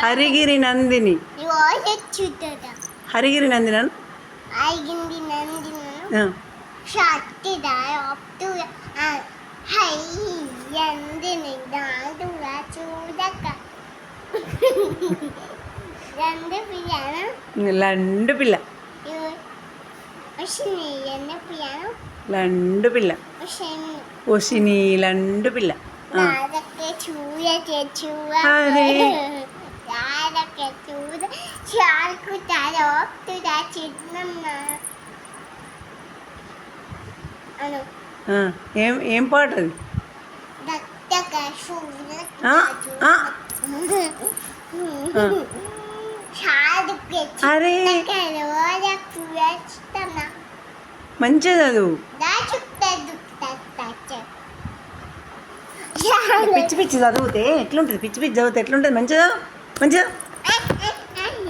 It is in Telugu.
హరిగిరి నందిని హరిగిరి నందిన లండు పిల్ల లండు పిల్ల ఒసిని లండు పిల్ల ఏం పాట అది అరే మంచిగా చదువు పిచ్చి పిచ్చి చదివితే ఎట్లుంటుంది పిచ్చి పిచ్చి చదివితే ఎట్లుంటుంది మంచిగా మంచిగా